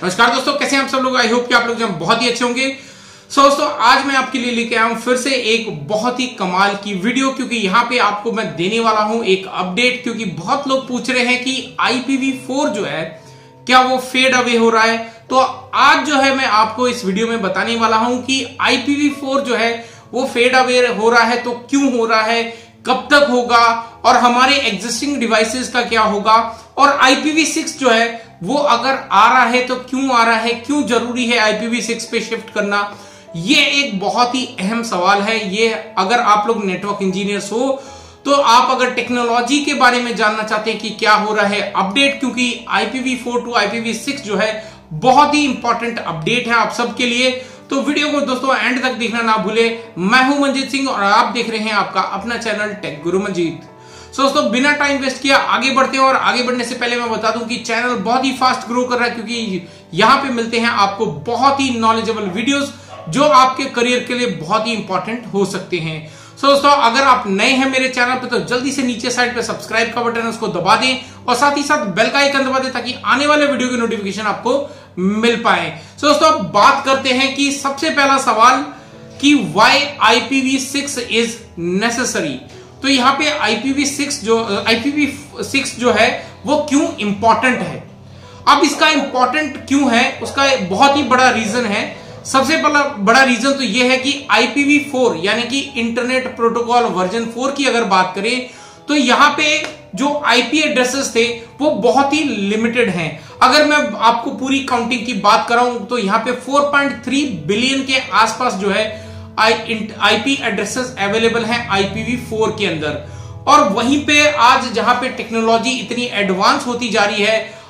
नमस्कार दोस्तों, कैसे हैं आप सब लोग। आई होप कि आप लोग जो बहुत ही अच्छे होंगे। दोस्तों आज मैं आपके लिए लेके आया हूं फिर से एक बहुत ही कमाल की वीडियो, क्योंकि यहां पे आपको मैं देने वाला हूं एक अपडेट। क्योंकि बहुत लोग पूछ रहे हैं कि IPv4 जो है क्या वो फेड अवे हो रहा है। तो आज जो है मैं आपको इस वीडियो में बताने वाला हूं कि IPv4 जो है वो फेड अवे हो रहा है तो क्यों हो रहा है, कब तक होगा और हमारे एग्जिस्टिंग डिवाइसेस का क्या होगा, और IPv6 जो है वो अगर आ रहा है तो क्यों आ रहा है, क्यों जरूरी है IPv6 पे शिफ्ट करना। ये एक बहुत ही अहम सवाल है। ये अगर आप लोग नेटवर्क इंजीनियर्स हो तो आप अगर टेक्नोलॉजी के बारे में जानना चाहते हैं कि क्या हो रहा है अपडेट, क्योंकि IPv4 टू IPv6 जो है बहुत ही इंपॉर्टेंट अपडेट है आप सबके लिए। तो वीडियो को दोस्तों एंड तक देखना ना भूले। मैं हूं मंजीत सिंह और आप देख रहे हैं आपका अपना चैनल टेक गुरु मंजीत। दोस्तों बिना टाइम वेस्ट किया आगे बढ़ते हैं, और आगे बढ़ने से पहले मैं बता दूं कि चैनल बहुत ही फास्ट ग्रो कर रहा है, क्योंकि यहां पे मिलते हैं आपको बहुत ही नॉलेजेबल वीडियोस जो आपके करियर के लिए बहुत ही इंपॉर्टेंट हो सकते हैं। दोस्तों अगर आप नए हैं मेरे चैनल पे तो जल्दी से नीचे साइड पे सब्सक्राइब का बटन है उसको दबा दें, और साथ ही साथ बेल का आइकन दबा दें ताकि आने वाले वीडियो की नोटिफिकेशन आपको मिल पाए। दोस्तों अब बात करते हैं कि सबसे पहला सवाल कि व्हाई IPv6 इज नेसेसरी। तो यहाँ पे IPv6 जो है वो क्यों इंपॉर्टेंट है। अब इसका इंपॉर्टेंट क्यों है उसका बहुत ही बड़ा रीजन है। सबसे पहला बड़ा रीजन तो यह है कि IPv4 यानी कि इंटरनेट प्रोटोकॉल वर्जन 4 की अगर बात करें तो यहां पे जो IP एड्रेसेस थे वो बहुत ही लिमिटेड हैं। अगर मैं आपको पूरी काउंटिंग की बात कराऊं तो यहां पे 4.3 बिलियन के आसपास जो है IP एड्रेसेस अवेलेबल हैं IPv4 के अंदर। और वहीं पे आज जहां पे टेक्नोलॉजी इतनी एडवांस होती जा रही है,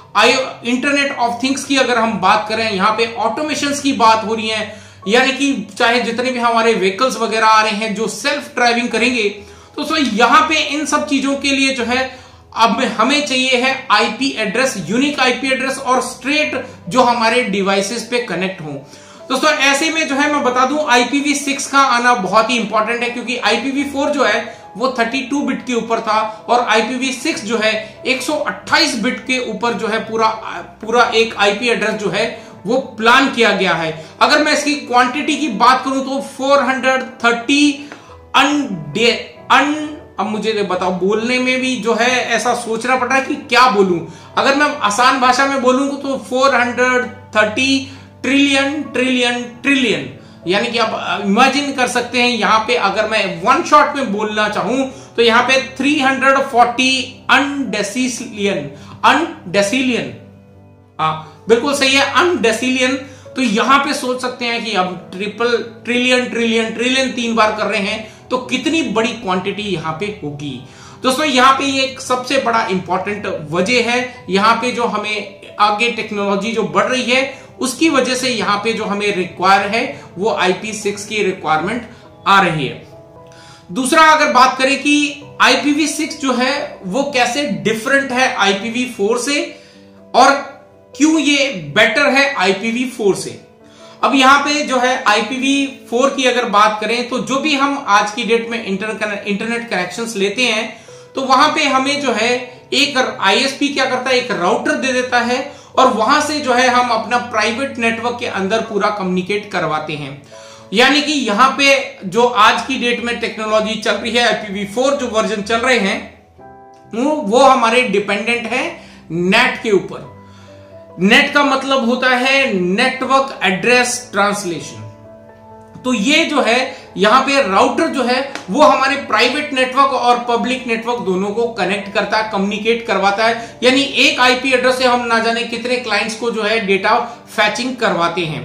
इंटरनेट ऑफ थिंग्स की अगर हम बात करें, यहाँ पे ऑटोमेशंस की बात हो रही है, यानी कि चाहे जितने भी हमारे व्हीकल्स वगैरह आ रहे हैं जो सेल्फ ड्राइविंग करेंगे, तो यहाँ पे इन सब चीजों के लिए जो है अब हमें चाहिए है IP address, unique IP address और स्ट्रेट जो हमारे डिवाइसेस पे कनेक्ट हो। दोस्तों ऐसे में जो है मैं बता दूं IPv6 का आना बहुत ही इंपॉर्टेंट है, क्योंकि IPv4 जो है वो 32 बिट के ऊपर था और IPv6 जो है 128 बिट के ऊपर जो है पूरा एक IP एड्रेस जो है वो प्लान किया गया है। अगर मैं इसकी क्वांटिटी की बात करूं तो 430 अब मुझे बताओ, बोलने में भी जो है ऐसा सोचना पड़ रहा है कि क्या बोलूं। अगर मैं आसान भाषा में बोलूं तो 430 ट्रिलियन, यानी कि आप इमेजिन कर सकते हैं। यहां पे अगर मैं वन शॉट में बोलना चाहूं तो यहां पे 340 अनडेसिलियन, बिल्कुल सही है, अनडेसिलियन। तो यहां पे सोच सकते हैं कि अब ट्रिलियन 3 बार कर रहे हैं तो कितनी बड़ी क्वांटिटी यहां पे होगी। दोस्तों यहाँ पे ये एक सबसे बड़ा इंपॉर्टेंट वजह है। यहाँ पे जो हमें आगे टेक्नोलॉजी जो बढ़ रही है उसकी वजह से यहाँ पे जो हमें रिक्वायर है वो IP6 की रिक्वायरमेंट आ रही है। दूसरा अगर बात करें कि IPv6 जो है वो कैसे डिफरेंट है IPv4 से और क्यों ये बेटर है IPv4 से। अब यहाँ पे जो है IPv4 की अगर बात करें तो जो भी हम आज की डेट में इंटरनेट कनेक्शंस लेते हैं तो वहां पे हमें जो है एक ISP क्या करता है, एक राउटर दे देता है और वहां से जो है हम अपना प्राइवेट नेटवर्क के अंदर पूरा कम्युनिकेट करवाते हैं। यानी कि यहां पे जो आज की डेट में टेक्नोलॉजी चल रही है IPv4 जो वर्जन चल रहे हैं वो हमारे डिपेंडेंट है नेट के ऊपर। नेट का मतलब होता है नेटवर्क एड्रेस ट्रांसलेशन। तो ये जो है यहां पे राउटर जो है वो हमारे प्राइवेट नेटवर्क और पब्लिक नेटवर्क दोनों को कनेक्ट करता है, कम्युनिकेट करवाता है। यानी एक IP एड्रेस से हम ना जाने कितने क्लाइंट्स को जो है डेटा फैचिंग करवाते हैं।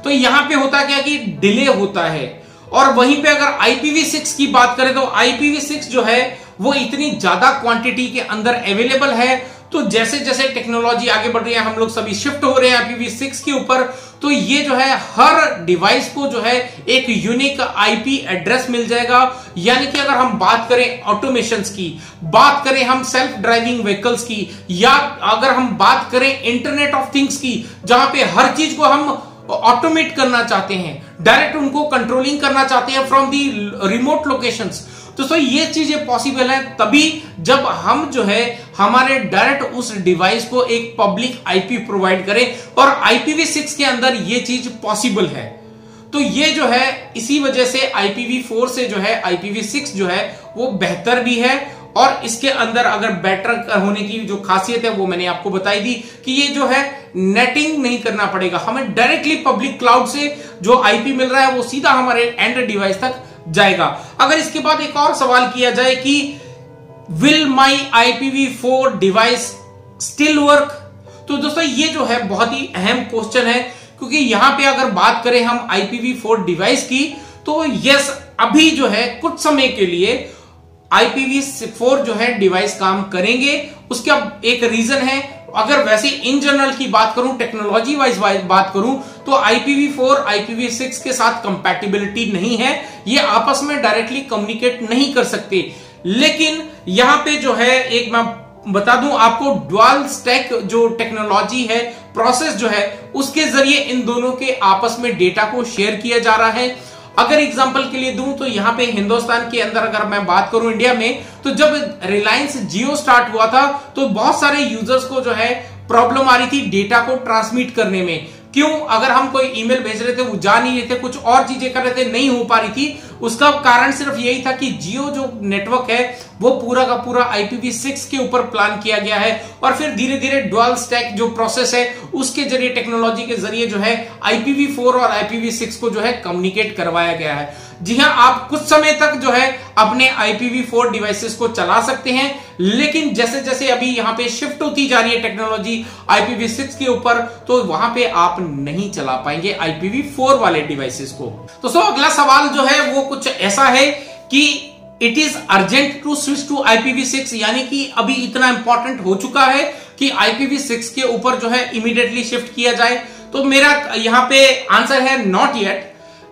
तो यहां पे होता क्या कि डिले होता है। और वहीं पे अगर IPv6 की बात करें तो IPv6 जो है वो इतनी ज्यादा क्वांटिटी के अंदर अवेलेबल है। तो जैसे जैसे टेक्नोलॉजी आगे बढ़ रही है हम लोग सभी शिफ्ट हो रहे हैं IPv6 के ऊपर। तो ये जो है हर डिवाइस को जो है एक यूनिक IP एड्रेस मिल जाएगा। यानी कि अगर हम बात करें ऑटोमेशंस की, बात करें हम सेल्फ ड्राइविंग व्हीकल्स की, या अगर हम बात करें इंटरनेट ऑफ थिंग्स की, जहां पे हर चीज को हम ऑटोमेट करना चाहते हैं, डायरेक्ट उनको कंट्रोलिंग करना चाहते हैं फ्रॉम दी रिमोट लोकेशंस, दोस्तों ये चीजें पॉसिबल है तभी जब हम जो है हमारे डायरेक्ट उस डिवाइस को एक पब्लिक आईपी प्रोवाइड करें, और IPv6 के अंदर ये चीज पॉसिबल है। तो ये जो है इसी वजह से IPv4 से जो है IPv6 जो है वो बेहतर भी है, और इसके अंदर अगर बेटर होने की जो खासियत है वो मैंने आपको बताई दी कि ये जो है नेटिंग नहीं करना पड़ेगा, हमें डायरेक्टली पब्लिक क्लाउड से जो आईपी मिल रहा है वो सीधा हमारे एंड डिवाइस तक जाएगा। अगर इसके बाद एक और सवाल किया जाए कि will my IPv4 device still work, तो दोस्तों ये जो है बहुत ही अहम क्वेश्चन है, क्योंकि यहां पे अगर बात करें हम IPv4 डिवाइस की तो यस अभी जो है कुछ समय के लिए IPv4 जो है डिवाइस काम करेंगे। उसका एक रीजन है, अगर वैसे इन जनरल की बात करूं, टेक्नोलॉजी वाइज बात करूं तो IPv4 IPv6 के साथ कंपैटिबिलिटी नहीं है, ये आपस में डायरेक्टली कम्युनिकेट नहीं कर सकते। लेकिन यहां पे जो है एक मैं बता दूं आपको, ड्यूल स्टैक जो टेक्नोलॉजी है, प्रोसेस जो है, उसके जरिए इन दोनों के आपस में डेटा को शेयर किया जा रहा है। अगर एग्जांपल के लिए दूं तो यहां पे हिंदुस्तान के अंदर अगर मैं बात करूं इंडिया में, तो जब रिलायंस जियो स्टार्ट हुआ था तो बहुत सारे यूजर्स को जो है प्रॉब्लम आ रही थी डेटा को ट्रांसमिट करने में। क्यों? अगर हम कोई ईमेल भेज रहे थे वो जा नहीं रहे थे, कुछ और चीजें कर रहे थे, नहीं हो पा रही थी। उसका कारण सिर्फ यही था कि जियो जो नेटवर्क है वो पूरा का पूरा IPv6 के ऊपर प्लान किया गया है, और फिर धीरे धीरे ड्यूल स्टैक जो प्रोसेस है उसके जरिए, टेक्नोलॉजी के जरिए जो है IPv4 और IPv6 को जो है कम्युनिकेट करवाया गया है। जी हां, आप कुछ समय तक जो है अपने IPv4 डिवाइसेस को चला सकते हैं, लेकिन जैसे जैसे अभी यहां पे शिफ्ट होती जा रही है टेक्नोलॉजी IPv6 के ऊपर, तो वहां पे आप नहीं चला पाएंगे IPv4 वाले डिवाइसेस को। तो अगला सवाल जो है वो कुछ ऐसा है कि it is urgent to switch to IPv6, यानी कि अभी इतना इंपॉर्टेंट हो चुका है कि IPv6 के ऊपर जो है इमीडिएटली शिफ्ट किया जाए। तो मेरा यहां पे आंसर है नॉट येट,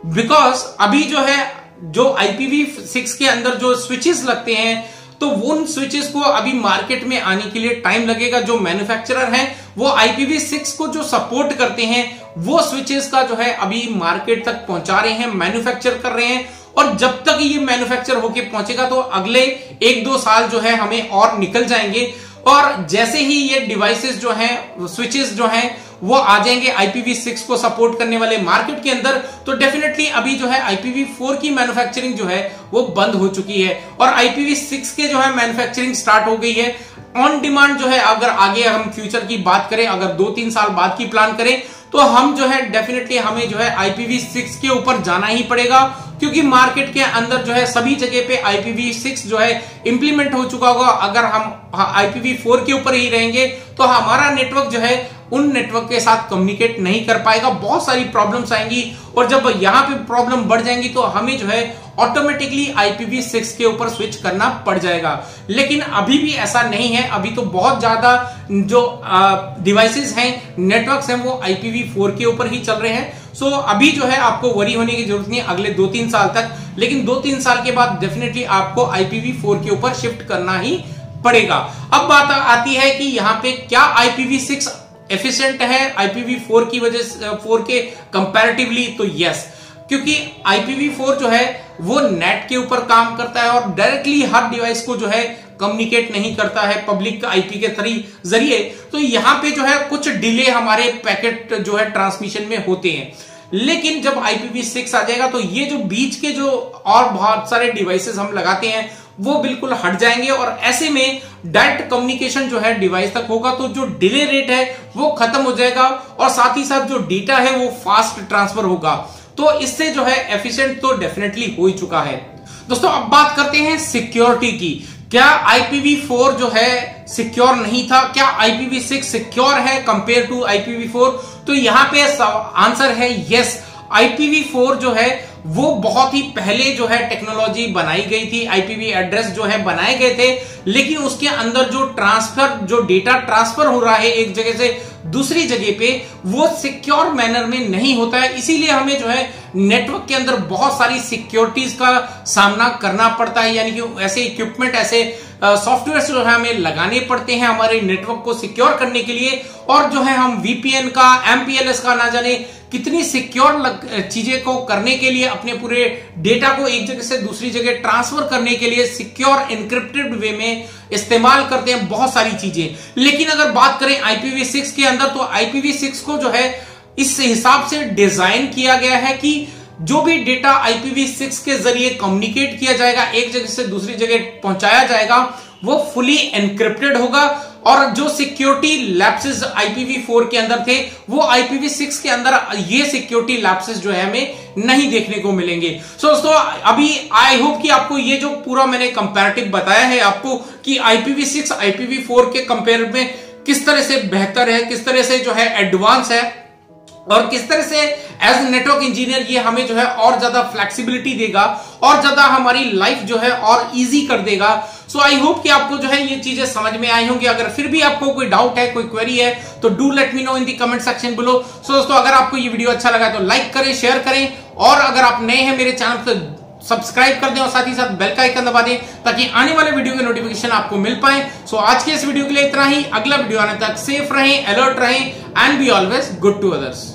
बिकॉज अभी जो है जो IPv6 के अंदर जो स्विचेस लगते हैं तो उन स्विचेस को अभी मार्केट में आने के लिए टाइम लगेगा। जो मैन्युफैक्चरर हैं वो IPv6 को जो सपोर्ट करते हैं वो स्विचेस का जो है अभी मार्केट तक पहुंचा रहे हैं, मैन्युफैक्चर कर रहे हैं, और जब तक ये मैन्युफैक्चर होके पहुंचेगा तो अगले 1-2 साल जो है हमें और निकल जाएंगे। और जैसे ही ये डिवाइसेस जो हैं, स्विचेस जो हैं वो आ जाएंगे IPv6 को सपोर्ट करने वाले मार्केट के अंदर, तो डेफिनेटली अभी जो है IPv4 की मैन्युफैक्चरिंग जो है वो बंद हो चुकी है और IPv6 के जो है मैन्युफैक्चरिंग स्टार्ट हो गई है। ऑन डिमांड जो है, अगर आगे हम फ्यूचर की बात करें, अगर 2-3 साल बाद की प्लान करें, तो हम जो है डेफिनेटली हमें जो है IPv6 के ऊपर जाना ही पड़ेगा, क्योंकि मार्केट के अंदर जो है सभी जगह पे IPv6 जो है इंप्लीमेंट हो चुका होगा। अगर हम IPv4 के ऊपर ही रहेंगे तो हमारा नेटवर्क जो है उन नेटवर्क के साथ कम्युनिकेट नहीं कर पाएगा, बहुत सारी प्रॉब्लम्स आएंगी, और जब यहाँ पे प्रॉब्लम बढ़ जाएंगी तो हमें जो है ऑटोमेटिकली IPv6 के ऊपर स्विच करना पड़ जाएगा। लेकिन अभी भी ऐसा नहीं है, अभी तो बहुत ज्यादा जो डिवाइसेस हैं, नेटवर्क्स हैं, वो IPv4 के ऊपर ही चल रहे हैं। सो अभी जो है आपको वरी होने की जरूरत नहीं है अगले 2-3 साल तक, लेकिन 2-3 साल के बाद डेफिनेटली आपको IPv4 के ऊपर शिफ्ट करना ही पड़ेगा। अब बात आती है कि यहाँ पे क्या IPv6 एफिशिएंट है IPv4 की वजह से, 4 के कंपैरेटिवली? तो यस, क्योंकि IPv4 जो है वो नेट के ऊपर काम करता है और डायरेक्टली हर डिवाइस को जो है कम्युनिकेट नहीं करता है पब्लिक आईपी के जरिए। तो यहां पे जो है कुछ डिले हमारे पैकेट जो है ट्रांसमिशन में होते हैं, लेकिन जब IPv6 आ जाएगा तो ये जो बीच के जो और बहुत सारे डिवाइसेस हम लगाते हैं वो बिल्कुल हट जाएंगे, और ऐसे में डायरेक्ट कम्युनिकेशन जो है डिवाइस तक होगा, तो जो डिले रेट है वो खत्म हो जाएगा, और साथ ही साथ जो डेटा है वो फास्ट ट्रांसफर होगा। तो इससे जो है एफिशिएंट तो डेफिनेटली हो ही चुका है। दोस्तों अब बात करते हैं सिक्योरिटी की। क्या IPv4 जो है सिक्योर नहीं था? क्या IPv6 सिक्योर है कंपेयर टू IPv4? तो यहां पे आंसर है यस। IPv4 जो है वो बहुत ही पहले जो है टेक्नोलॉजी बनाई गई थी, IPv एड्रेस जो है बनाए गए थे, लेकिन उसके अंदर जो ट्रांसफर, जो डेटा ट्रांसफर हो रहा है एक जगह से दूसरी जगह पे, वो सिक्योर मैनर में नहीं होता है। इसीलिए हमें जो है नेटवर्क के अंदर बहुत सारी सिक्योरिटीज का सामना करना पड़ता है, यानी कि ऐसे इक्विपमेंट, ऐसे सॉफ्टवेयर जो है हमें लगाने पड़ते हैं हमारे नेटवर्क को सिक्योर करने के लिए, और जो है हम वीपीएन का, एमपीएलएस का, ना जाने कितनी सिक्योर चीजें को करने के लिए, अपने पूरे डेटा को एक जगह से दूसरी जगह ट्रांसफर करने के लिए सिक्योर एन्क्रिप्टेड वे में इस्तेमाल करते हैं बहुत सारी चीजें। लेकिन अगर बात करें IPv6 के अंदर, तो IPv6 को जो है इस हिसाब से डिजाइन किया गया है कि जो भी डेटा IPv6 के जरिए कम्युनिकेट किया जाएगा, एक जगह से दूसरी जगह पहुंचाया जाएगा, वो फुली एनक्रिप्टेड होगा। और जो सिक्योरिटी लैप्सेस IPv4 के अंदर थे, वो IPv6 के अंदर ये सिक्योरिटी लैप्सेस जो है हमें नहीं देखने को मिलेंगे। सो दोस्तों, अभी आई होप कि आपको ये जो पूरा मैंने कंपैरेटिव बताया है आपको कि IPv6 IPv4 के कंपेयर में किस तरह से बेहतर है, किस तरह से जो है एडवांस है, और किस तरह से एज नेटवर्क इंजीनियर ये हमें जो है और ज्यादा फ्लेक्सिबिलिटी देगा, और ज्यादा हमारी लाइफ जो है और इजी कर देगा। सो आई होप कि आपको जो है ये चीजें समझ में आई होंगी। अगर फिर भी आपको कोई डाउट है, कोई क्वेरी है, तो do let me know in the comment section below. So दोस्तों, अगर आपको ये वीडियो अच्छा लगा तो लाइक करें, शेयर करें, और अगर आप नए हैं मेरे चैनल तो सब्सक्राइब कर दें, और साथ ही साथ बेल का आइकन दबा दें ताकि आने वाले वीडियो के नोटिफिकेशन आपको मिल पाए। सो आज के इस वीडियो के लिए इतना ही। अगला वीडियो आने तक सेफ रहें, अलर्ट रहें, and be always good to others.